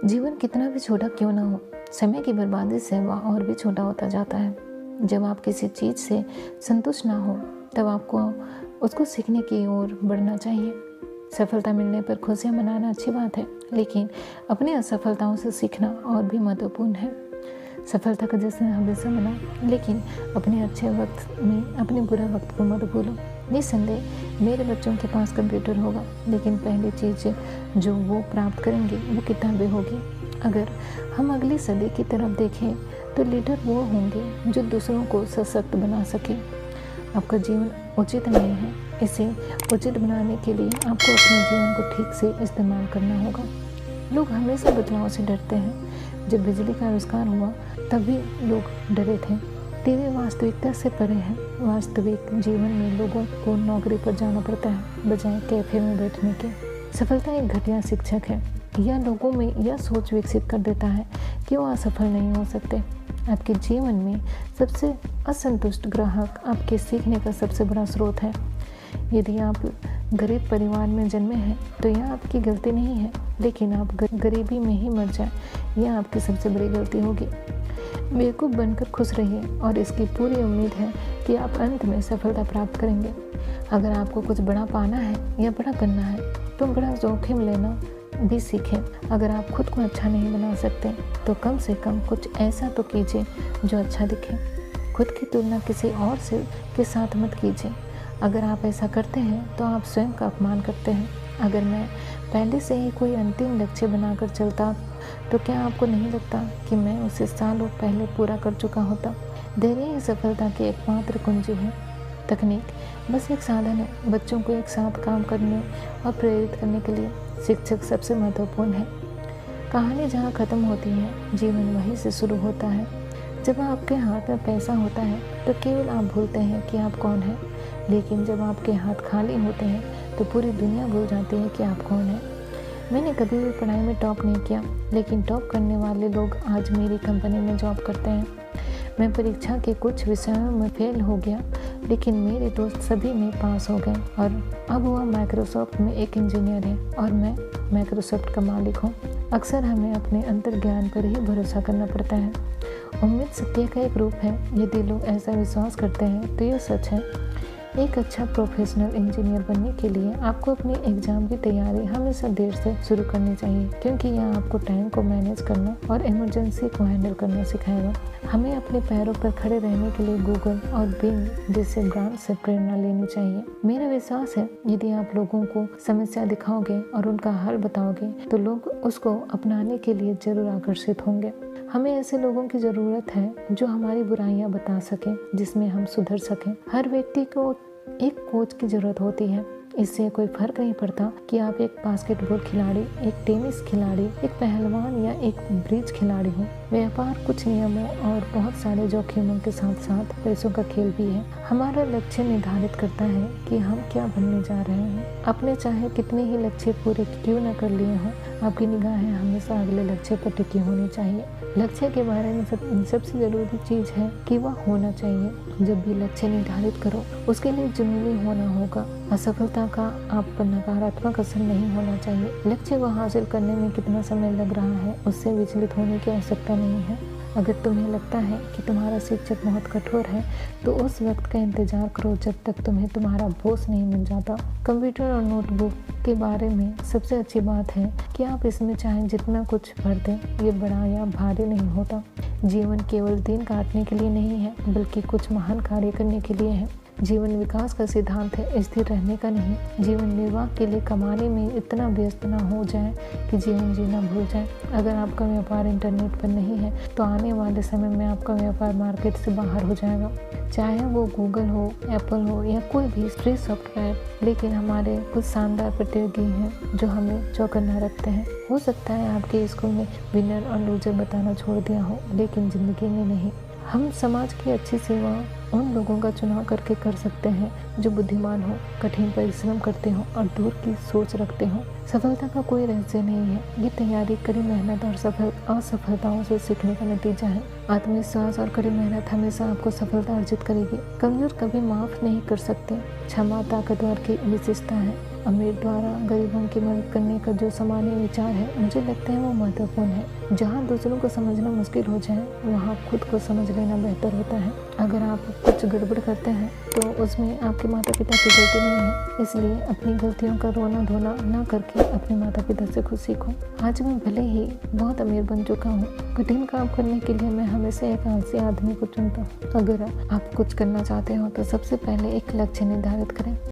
जीवन कितना भी छोटा क्यों ना हो, समय की बर्बादी से वह और भी छोटा होता जाता है। जब आप किसी चीज़ से संतुष्ट ना हो, तब आपको उसको सीखने की ओर बढ़ना चाहिए। सफलता मिलने पर खुशियाँ मनाना अच्छी बात है, लेकिन अपनी असफलताओं से सीखना और भी महत्वपूर्ण है। सफलता का जश्न हमेशा मनाओ, लेकिन अपने अच्छे वक्त में अपने बुरे वक्त को मत भूलो। निस्संदेह मेरे बच्चों के पास कंप्यूटर होगा, लेकिन पहली चीज़ जो वो प्राप्त करेंगे वो किताबें होगी। अगर हम अगली सदी की तरफ देखें तो लीडर वो होंगे जो दूसरों को सशक्त बना सके। आपका जीवन उचित नहीं है, इसे उचित बनाने के लिए आपको अपने जीवन को ठीक से इस्तेमाल करना होगा। लोग हमेशा बदलाव से डरते हैं। जब बिजली का आविष्कार हुआ तभी लोग डरे थे। टीवी वास्तविकता से परे है। वास्तविक जीवन में लोगों को नौकरी पर जाना पड़ता है बजाय कैफे में बैठने के। सफलता एक घटिया शिक्षक है। यह लोगों में यह सोच विकसित कर देता है कि वो असफल नहीं हो सकते। आपके जीवन में सबसे असंतुष्ट ग्राहक आपके सीखने का सबसे बड़ा स्रोत है। यदि आप गरीब परिवार में जन्मे हैं तो यह आपकी गलती नहीं है, लेकिन आप गरीबी में ही मर जाए, यह आपकी सबसे बड़ी गलती होगी। बेवकूफ़ बनकर खुश रहिए और इसकी पूरी उम्मीद है कि आप अंत में सफलता प्राप्त करेंगे। अगर आपको कुछ बड़ा पाना है या बड़ा बनना है तो बड़ा जोखिम लेना भी सीखें। अगर आप खुद को अच्छा नहीं बना सकते तो कम से कम कुछ ऐसा तो कीजिए जो अच्छा दिखे। खुद की तुलना किसी और से के साथ मत कीजिए। अगर आप ऐसा करते हैं तो आप स्वयं का अपमान करते हैं। अगर मैं पहले से ही कोई अंतिम लक्ष्य बनाकर चलता तो क्या आपको नहीं लगता कि मैं उसे सालों पहले पूरा कर चुका होता? धैर्य ही सफलता की एकमात्र कुंजी है। तकनीक बस एक साधन है। बच्चों को एक साथ काम करने और प्रेरित करने के लिए शिक्षक सबसे महत्वपूर्ण है। कहानी जहाँ ख़त्म होती है, जीवन वहीं से शुरू होता है। जब आपके हाथ में पैसा होता है तो केवल आप भूलते हैं कि आप कौन हैं, लेकिन जब आपके हाथ खाली होते हैं तो पूरी दुनिया भूल जाती है कि आप कौन हैं। मैंने कभी भी पढ़ाई में टॉप नहीं किया, लेकिन टॉप करने वाले लोग आज मेरी कंपनी में जॉब करते हैं। मैं परीक्षा के कुछ विषयों में फेल हो गया, लेकिन मेरे दोस्त सभी में पास हो गए और अब वह माइक्रोसॉफ्ट में एक इंजीनियर है और मैं माइक्रोसॉफ्ट का मालिक हूँ। अक्सर हमें अपने अंतर्ज्ञान पर ही भरोसा करना पड़ता है। उम्मीद सत्य का एक रूप है। यदि लोग ऐसा विश्वास करते हैं तो यह सच है। एक अच्छा प्रोफेशनल इंजीनियर बनने के लिए आपको अपनी एग्ज़ाम की तैयारी हमेशा देर से शुरू करनी चाहिए, क्योंकि यह आपको टाइम को मैनेज करना और इमरजेंसी को हैंडल करना सिखाएगा। हमें अपने पैरों पर खड़े रहने के लिए गूगल और बिंग जैसे ब्रांड से प्रेरणा लेनी चाहिए। मेरा विश्वास है यदि आप लोगों को समस्या दिखाओगे और उनका हल बताओगे तो लोग उसको अपनाने के लिए जरूर आकर्षित होंगे। हमें ऐसे लोगों की ज़रूरत है जो हमारी बुराइयां बता सकें, जिसमें हम सुधर सकें। हर व्यक्ति को एक कोच की ज़रूरत होती है। इससे कोई फर्क नहीं पड़ता कि आप एक बास्केटबॉल खिलाड़ी, एक टेनिस खिलाड़ी, एक पहलवान या एक ब्रिज खिलाड़ी हो। व्यापार कुछ नियमों और बहुत सारे जोखिमों के साथ साथ पैसों का खेल भी है। हमारा लक्ष्य निर्धारित करता है कि हम क्या बनने जा रहे हैं। अपने चाहे कितने ही लक्ष्य पूरे क्यों न कर लिए हों, आपकी निगाहें हमेशा अगले लक्ष्य पर टिकी होनी चाहिए। लक्ष्य के बारे में सबसे ज़रूरी चीज़ है कि वह होना चाहिए। जब भी लक्ष्य निर्धारित करो उसके लिए जुनूनी होना होगा। असफलता का आप पर नकारात्मक असर नहीं होना चाहिए। लक्ष्य को हासिल करने में कितना समय लग रहा है उससे विचलित होने की आवश्यकता नहीं है। अगर तुम्हें लगता है कि तुम्हारा शिक्षक बहुत कठोर है तो उस वक्त का इंतजार करो जब तक तुम्हें तुम्हारा बॉस नहीं मिल जाता। कंप्यूटर और नोटबुक के बारे में सबसे अच्छी बात है कि आप इसमें चाहे जितना कुछ भर दें, ये बड़ा या भारी नहीं होता। जीवन केवल दिन काटने के लिए नहीं है, बल्कि कुछ महान कार्य करने के लिए है। जीवन विकास का सिद्धांत है, स्थिर रहने का नहीं। जीवन निर्वाह के लिए कमाने में इतना व्यस्त ना हो जाए कि जीवन जीना भूल जाए। अगर आपका व्यापार इंटरनेट पर नहीं है तो आने वाले समय में आपका व्यापार मार्केट से बाहर हो जाएगा। चाहे वो गूगल हो, एप्पल हो या कोई भी फ्री सॉफ्टवेयर, लेकिन हमारे कुछ शानदार प्रतियोगी हैं जो हमें चौकन्ना रखते हैं। हो सकता है आपके स्कूल में विनर और लूजर बताना छोड़ दिया हो, लेकिन ज़िंदगी में नहीं। हम समाज की अच्छी सेवा उन लोगों का चुनाव करके कर सकते हैं जो बुद्धिमान हो, कठिन परिश्रम करते हो और दूर की सोच रखते हो। सफलता का कोई रहस्य नहीं है, ये तैयारी, कड़ी मेहनत और असफलताओं से सीखने का नतीजा है। आत्मविश्वास और कड़ी मेहनत हमेशा आपको सफलता अर्जित करेगी। कमजोर कभी माफ नहीं कर सकते। क्षमा ताकतवर की विशेषता है। अमीर द्वारा गरीबों की मदद करने का जो सामान्य विचार है, मुझे लगता है वो महत्वपूर्ण है। जहाँ दूसरों को समझना मुश्किल हो जाए, वहाँ खुद को समझ लेना बेहतर होता है। अगर आप कुछ गड़बड़ करते हैं तो उसमें आपके माता पिता की गलती नहीं है, इसलिए अपनी गलतियों का रोना धोना ना करके अपने माता पिता से खुद सीखो। आज मैं भले ही बहुत अमीर बन चुका हूँ, कठिन काम करने के लिए मैं हमेशा एक आलसी आदमी को चुनता हूँ। अगर आप कुछ करना चाहते हो तो सबसे पहले एक लक्ष्य निर्धारित करें।